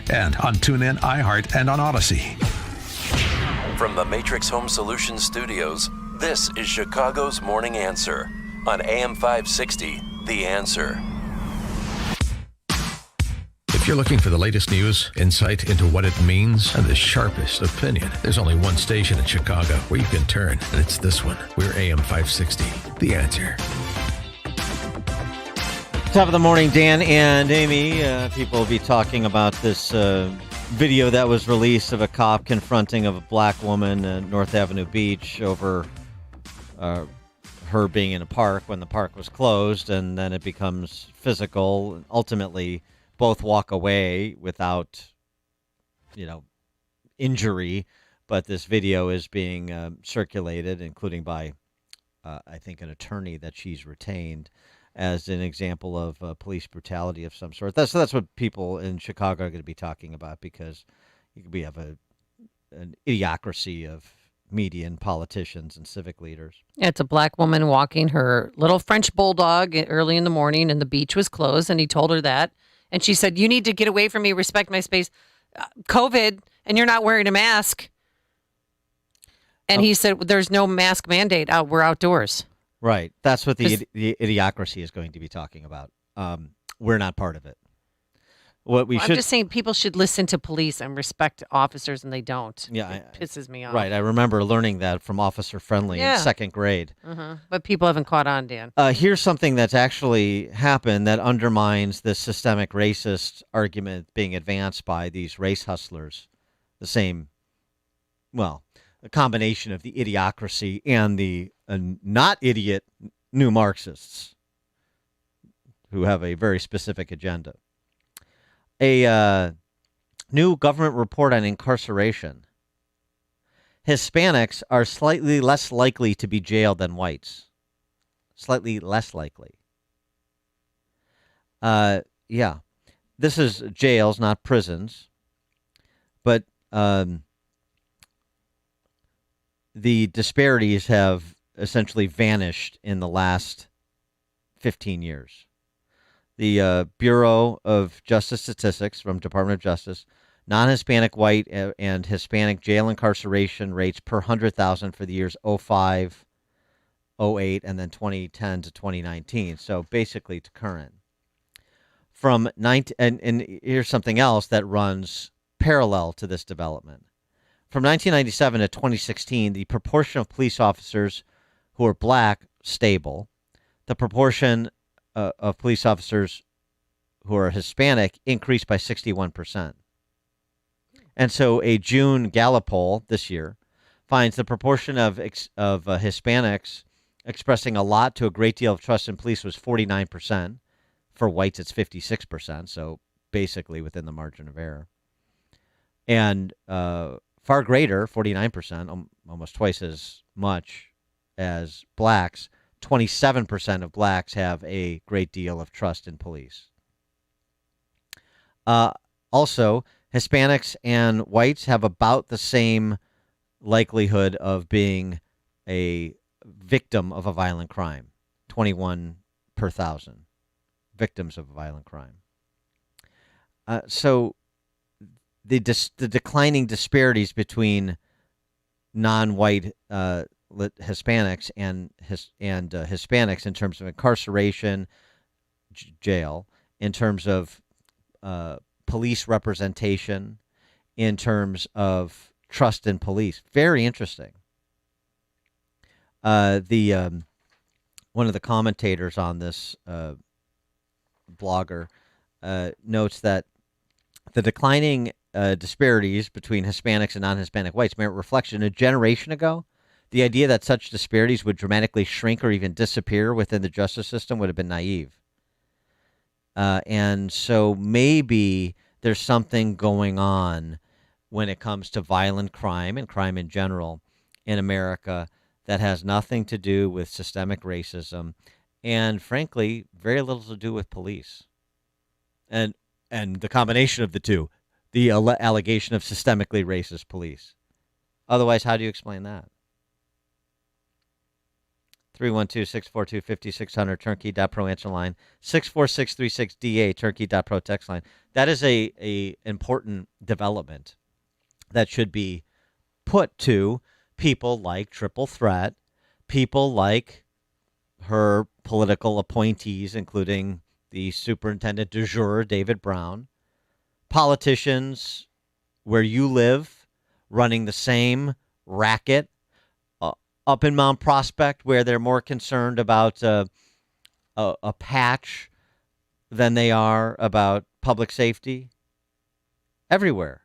and on TuneIn, iHeart, and on Odyssey. From the Matrix Home Solutions studios, this is Chicago's Morning Answer on AM 560, The Answer. If you're looking for the latest news, insight into what it means, and the sharpest opinion, there's only one station in Chicago where you can turn, and it's this one. We're AM 560, The Answer. Top of the morning, Dan and Amy. People will be talking about this video that was released of a cop confronting of a black woman at North Avenue Beach over her being in a park when the park was closed, and then it becomes physical. Ultimately, both walk away without, injury, but this video is being circulated, including by, I think, an attorney that she's retained, as an example of police brutality of some sort. That's what people in Chicago are going to be talking about, because we have an idiocracy of media and politicians and civic leaders. Yeah, it's a black woman walking her little French bulldog early in the morning, and the beach was closed, and he told her that. And she said, "You need to get away from me, respect my space. COVID, and you're not wearing a mask." And he said, "There's no mask mandate. We're outdoors." Right. That's what the idiocracy is going to be talking about. We're not part of it. I'm just saying people should listen to police and respect officers, and they don't. Yeah, it pisses me off. Right. I remember learning that from Officer Friendly in second grade. But people haven't caught on, Dan. Here's something that's actually happened that undermines the systemic racist argument being advanced by these race hustlers. A combination of the idiocracy and the not idiot new Marxists who have a very specific agenda. A new government report on incarceration. Hispanics are slightly less likely to be jailed than whites. Slightly less likely. This is jails, not prisons. But the disparities have essentially vanished in the last 15 years. The Bureau of Justice Statistics from Department of Justice, non-Hispanic white and Hispanic jail incarceration rates per 100,000 for the years 05, 08, and then 2010 to 2019. So basically to current. And here's something else that runs parallel to this development. From 1997 to 2016, the proportion of police officers who are black, stable. The proportion of police officers who are Hispanic increased by 61%. And so a June Gallup poll this year finds the proportion of Hispanics expressing a lot to a great deal of trust in police was 49%. For whites, it's 56%, so basically within the margin of error. And far greater, 49%, almost twice as much as blacks, 27% of blacks have a great deal of trust in police. Also, Hispanics and whites have about the same likelihood of being a victim of a violent crime, 21 per 1,000 victims of a violent crime. So the declining disparities between non-white Hispanics and Hispanics in terms of incarceration, jail, in terms of police representation, in terms of trust in police. Very interesting. One of the commentators on this blogger notes that the declining disparities between Hispanics and non-Hispanic whites merit reflection. A generation ago, the idea that such disparities would dramatically shrink or even disappear within the justice system would have been naive. And so maybe there's something going on when it comes to violent crime and crime in general in America that has nothing to do with systemic racism and, frankly, very little to do with police. And the combination of the two, the allegation of systemically racist police. Otherwise, how do you explain that? 312-642-5600, turnkey.pro answer line, 64636DA, turnkey.pro text line. That is a important development that should be put to people like Triple Threat, people like her political appointees, including the superintendent du jour, David Brown, politicians where you live running the same racket up in Mount Prospect, where they're more concerned about a patch than they are about public safety. Everywhere.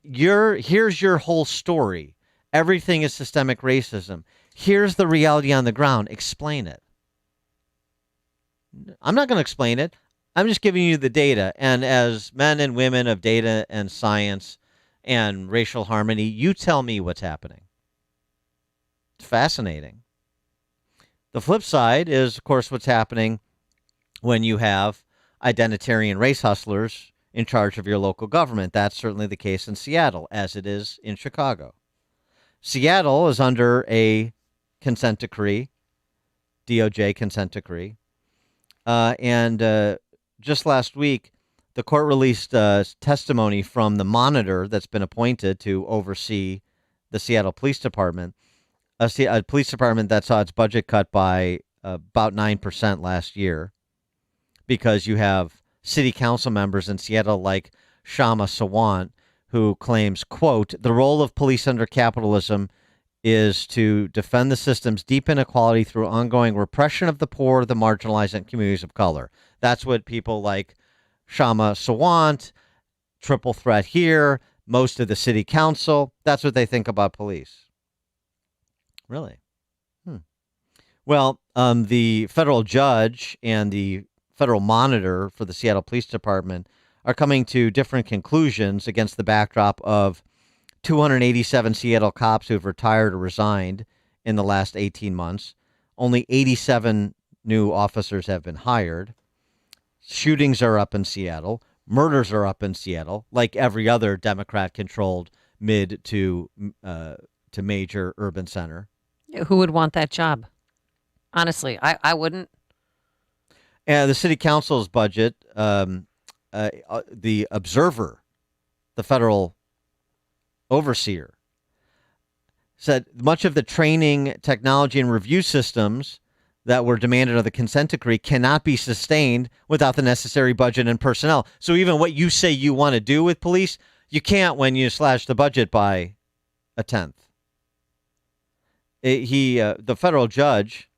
Here's your whole story. Everything is systemic racism. Here's the reality on the ground. Explain it. I'm not going to explain it. I'm just giving you the data. And as men and women of data and science and racial harmony, you tell me what's happening. It's fascinating. The flip side is, of course, what's happening when you have identitarian race hustlers in charge of your local government. That's certainly the case in Seattle, as it is in Chicago. Seattle is under a consent decree, DOJ consent decree. And just last week, the court released testimony from the monitor that's been appointed to oversee the Seattle Police Department, a police department that saw its budget cut by about 9% last year, because you have city council members in Seattle like Shama Sawant, who claims, quote, the role of police under capitalism is to defend the system's deep inequality through ongoing repression of the poor, the marginalized, and communities of color. That's what people like Shama Sawant, Triple Threat here, most of the city council, that's what they think about police. Really? Well, the federal judge and the federal monitor for the Seattle Police Department are coming to different conclusions against the backdrop of 287 Seattle cops who've retired or resigned in the last 18 months. Only 87 new officers have been hired. Shootings are up in Seattle. Murders are up in Seattle, like every other Democrat-controlled mid to major urban center. Who would want that job? Honestly, I wouldn't. And the city council's budget, the observer, the federal overseer, said much of the training, technology, and review systems that were demanded of the consent decree cannot be sustained without the necessary budget and personnel. So even what you say you want to do with police, you can't when you slash the budget by a tenth. The federal judge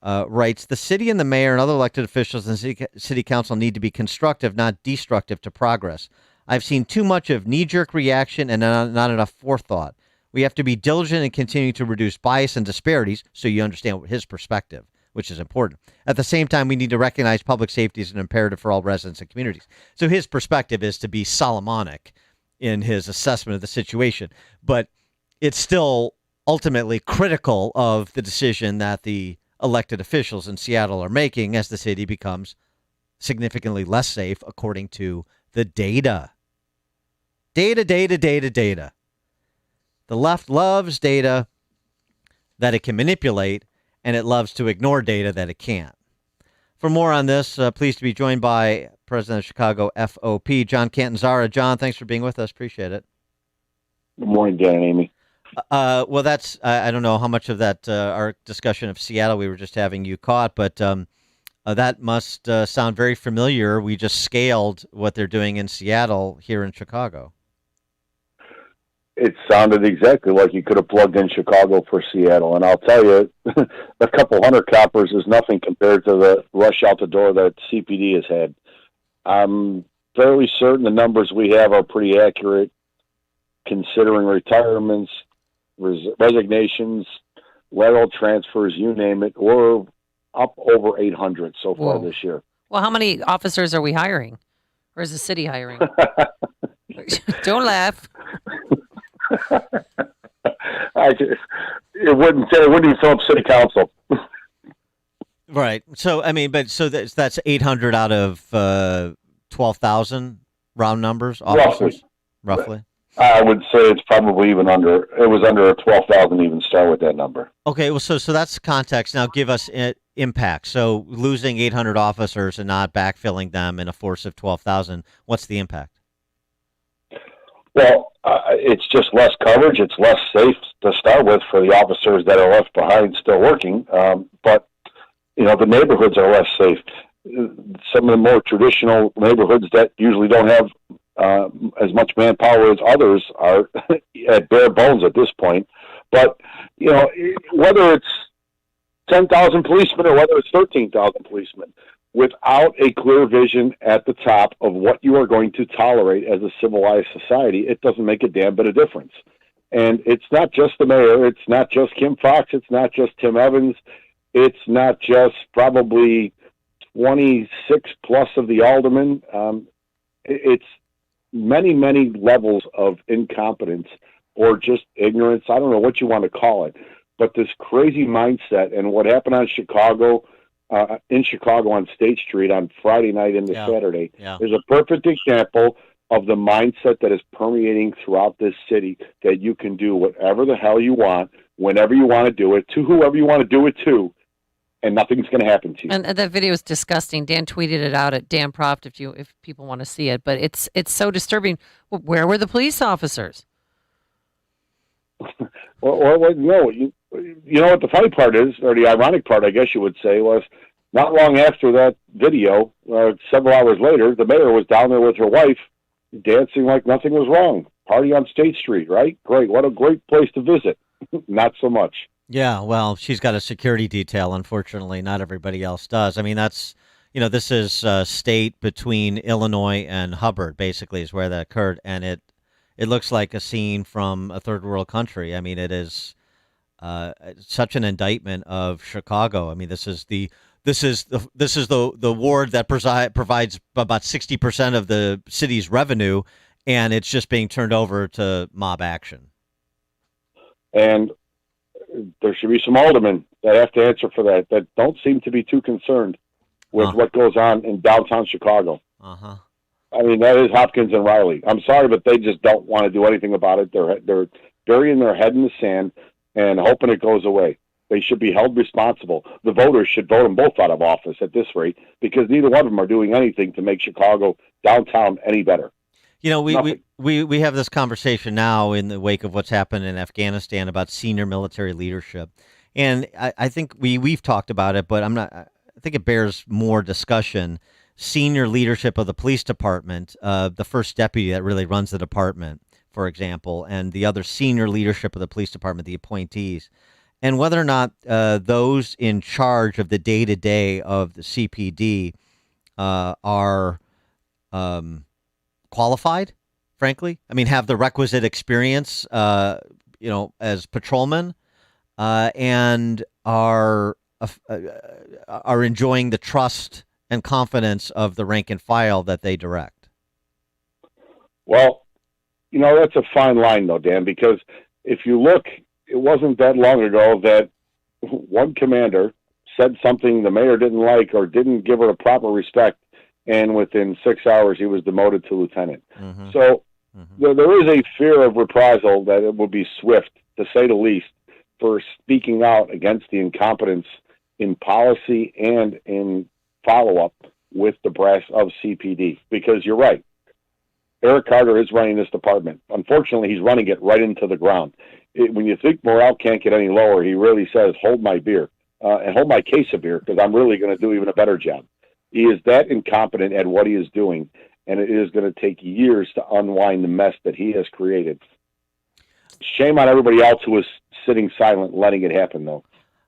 writes, the city and the mayor and other elected officials and city council need to be constructive, not destructive to progress. I've seen too much of knee-jerk reaction and not enough forethought. We have to be diligent in continuing to reduce bias and disparities, so you understand his perspective, which is important. At the same time, we need to recognize public safety as an imperative for all residents and communities. So his perspective is to be Solomonic in his assessment of the situation, but it's still ultimately critical of the decision that the elected officials in Seattle are making as the city becomes significantly less safe, according to the data. Data. The left loves data that it can manipulate, and it loves to ignore data that it can't. For more on this, pleased to be joined by President of Chicago FOP, John Cantanzara. John, thanks for being with us. Appreciate it. Good morning, Dan and Amy. Well, that's I don't know how much of that our discussion of Seattle we were just having you caught, but that must sound very familiar. We just scaled what they're doing in Seattle here in Chicago. It sounded exactly like you could have plugged in Chicago for Seattle. And I'll tell you, a couple hundred coppers is nothing compared to the rush out the door that CPD has had. I'm fairly certain the numbers we have are pretty accurate, considering retirements, resignations, lateral transfers, you name it. We're up over 800 so far this year. Well, how many officers are we hiring? Or is the city hiring? Don't laugh. It wouldn't even fill up city council. Right. So, I mean, but so that's 800 out of 12,000 round numbers officers, roughly. I would say it's probably even under. It was under a 12,000 even start with that number. Okay, well, so that's context. Now, give us impact. So, losing 800 officers and not backfilling them in a force of 12,000. What's the impact? Well, it's just less coverage. It's less safe to start with for the officers that are left behind still working. But the neighborhoods are less safe. Some of the more traditional neighborhoods that usually don't have as much manpower as others are at bare bones at this point. But whether it's 10,000 policemen or whether it's 13,000 policemen, without a clear vision at the top of what you are going to tolerate as a civilized society, it doesn't make a damn bit of difference. And it's not just the mayor. It's not just Kim Foxx. It's not just Tim Evans. It's not just probably 26 plus of the aldermen. It's many, many levels of incompetence or just ignorance. I don't know what you want to call it, but this crazy mindset and what happened in Chicago on State Street on Friday night into Saturday is a perfect example of the mindset that is permeating throughout this city, that you can do whatever the hell you want, whenever you want to do it, to whoever you want to do it to, and nothing's going to happen to you. And that video is disgusting. Dan tweeted it out at Dan Proft if people want to see it. But it's so disturbing. Where were the police officers? Well, no. You know what the funny part is, or the ironic part, I guess you would say, was not long after that video, several hours later, the mayor was down there with her wife, dancing like nothing was wrong. Party on State Street, right? Great. What a great place to visit. Not so much. Yeah, well, she's got a security detail. Unfortunately, not everybody else does. I mean, that's, this is state between Illinois and Hubbard, basically, is where that occurred. And it looks like a scene from a third world country. I mean, it is such an indictment of Chicago. I mean, this is the ward that provides about 60% of the city's revenue, and it's just being turned over to mob action. And there should be some aldermen that have to answer for that don't seem to be too concerned with what goes on in downtown Chicago. Uh-huh. I mean, that is Hopkins and Riley. I'm sorry, but they just don't want to do anything about it. They're burying their head in the sand and hoping it goes away. They should be held responsible. The voters should vote them both out of office at this rate, because neither one of them are doing anything to make Chicago downtown any better. We have this conversation now in the wake of what's happened in Afghanistan about senior military leadership, and I think we've talked about it, but I think it bears more discussion. Senior leadership of the police department, the first deputy that really runs the department, for example, and the other senior leadership of the police department, the appointees, and whether or not those in charge of the day-to-day of the CPD are qualified, frankly. I mean, have the requisite experience, as patrolmen, and are enjoying the trust and confidence of the rank and file that they direct. Well, that's a fine line, though, Dan, because if you look, it wasn't that long ago that one commander said something the mayor didn't like or didn't give her a proper respect, and within 6 hours he was demoted to lieutenant. Mm-hmm. So there is a fear of reprisal that it will be swift, to say the least, for speaking out against the incompetence in policy and in follow-up with the brass of CPD. Because you're right, Eric Carter is running this department. Unfortunately, he's running it right into the ground. When you think morale can't get any lower, he really says, hold my beer, and hold my case of beer, because I'm really going to do even a better job. He is that incompetent at what he is doing, and it is going to take years to unwind the mess that he has created. Shame on everybody else who is sitting silent, letting it happen, though.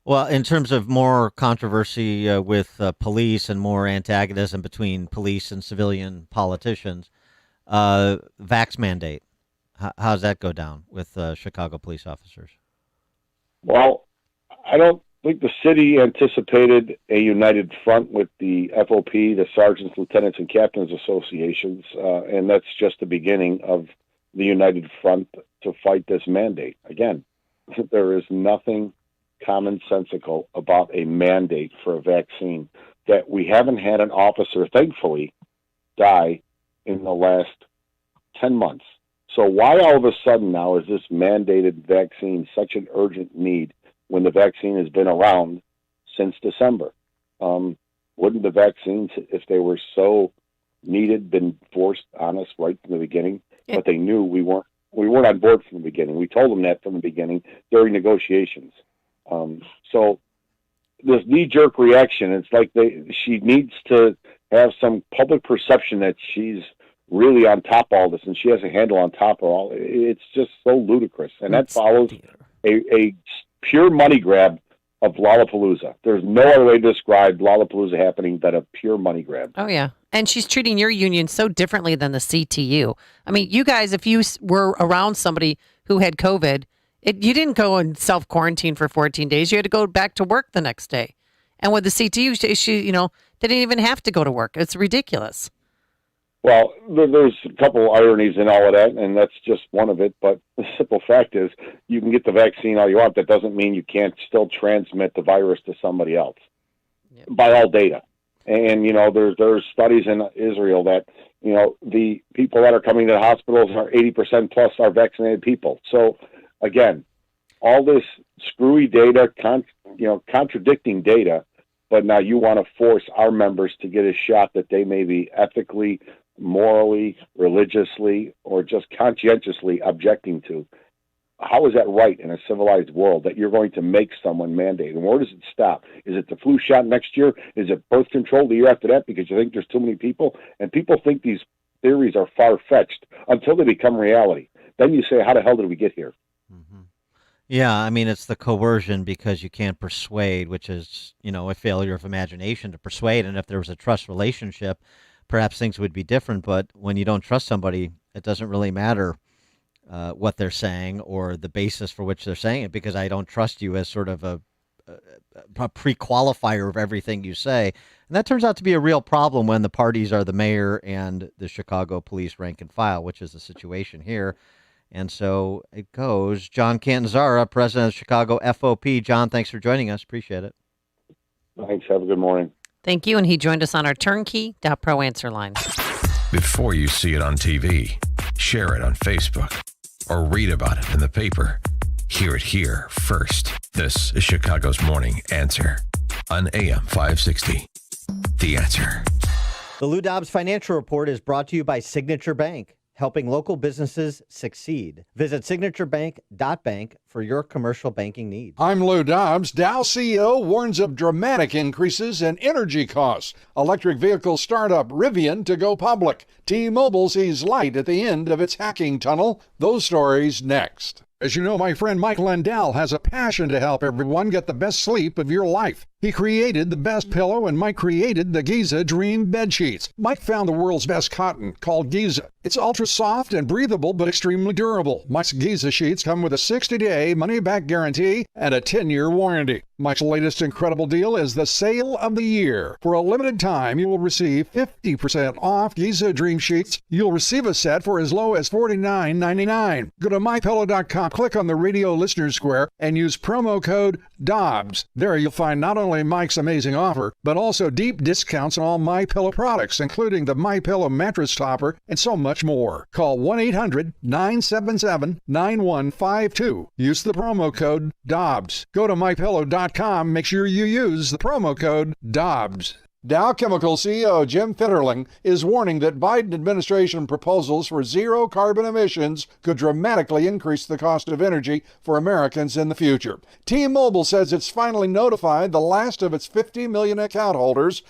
Well, in terms of more controversy with police and more antagonism between police and civilian politicians, vax mandate. How does that go down with Chicago police officers? Well, I don't think the city anticipated a united front with the FOP, the Sergeants, Lieutenants, and Captains Associations, and that's just the beginning of the united front to fight this mandate. Again, there is nothing commonsensical about a mandate for a vaccine that we haven't had an officer, thankfully, die in the last 10 months So why all of a sudden now is this mandated vaccine such an urgent need when the vaccine has been around since December? Wouldn't the vaccines, if they were so needed, been forced on us right from the beginning? But they knew we weren't on board from the beginning. We told them that from the beginning during negotiations. So this knee-jerk reaction, it's like she needs to have some public perception that she's really on top of all this and she has a handle on top of all. It's just so ludicrous. And that follows a pure money grab of Lollapalooza. There's no other way to describe Lollapalooza happening than a pure money grab. Oh, yeah. And she's treating your union so differently than the CTU. I mean, you guys, if you were around somebody who had COVID, you didn't go and self-quarantine for 14 days. You had to go back to work the next day. And with the CTU, she they didn't even have to go to work. It's ridiculous. Well, there's a couple ironies in all of that, and that's just one of it. But the simple fact is, you can get the vaccine all you want. That doesn't mean you can't still transmit the virus to somebody else, by all data. And, there's studies in Israel that, the people that are coming to the hospitals are 80% plus are vaccinated people. So, again, all this screwy data, contradicting data, but now you want to force our members to get a shot that they may be ethically, morally, religiously, or just conscientiously objecting to. How is that right in a civilized world that you're going to make someone mandate? And where does it stop? Is it the flu shot next year? Is it birth control the year after that because you think there's too many people? And people think these theories are far-fetched until they become reality. Then you say, how the hell did we get here? Mm-hmm. Yeah, I mean, it's the coercion because you can't persuade, which is, a failure of imagination to persuade. And if there was a trust relationship, perhaps things would be different. But when you don't trust somebody, it doesn't really matter what they're saying or the basis for which they're saying it, because I don't trust you as sort of a pre-qualifier of everything you say. And that turns out to be a real problem when the parties are the mayor and the Chicago police rank and file, which is the situation here. And so it goes. John Cantanzara, president of Chicago FOP. John, thanks for joining us. Appreciate it. Thanks. Have a good morning. Thank you. And he joined us on our turnkey.pro answer line. Before you see it on TV, share it on Facebook, or read about it in the paper. Hear it here first. This is Chicago's Morning Answer on AM 560. The Answer. The Lou Dobbs Financial Report is brought to you by Signature Bank, helping local businesses succeed. Visit signaturebank.bank for your commercial banking needs. I'm Lou Dobbs. Dow CEO warns of dramatic increases in energy costs. Electric vehicle startup Rivian to go public. T-Mobile sees light at the end of its hacking tunnel. Those stories next. As you know, my friend Mike Lindell has a passion to help everyone get the best sleep of your life. He created the best pillow, and Mike created the Giza Dream bed sheets. Mike found the world's best cotton, called Giza. It's ultra soft and breathable, but extremely durable. Mike's Giza sheets come with a 60-day money-back guarantee and a 10-year warranty. Mike's latest incredible deal is the sale of the year. For a limited time, you will receive 50% off Giza Dream sheets. You'll receive a set for as low as $49.99. Go to MyPillow.com, click on the radio listener square, and use promo code Dobbs. There you'll find not only Mike's amazing offer, but also deep discounts on all MyPillow products, including the MyPillow mattress topper and so much more. Call 1-800-977-9152. Use the promo code Dobbs. Go to MyPillow.com. Make sure you use the promo code Dobbs. Dow Chemical CEO Jim Fitterling is warning that Biden administration proposals for zero carbon emissions could dramatically increase the cost of energy for Americans in the future. T-Mobile says it's finally notified the last of its 50 million account holders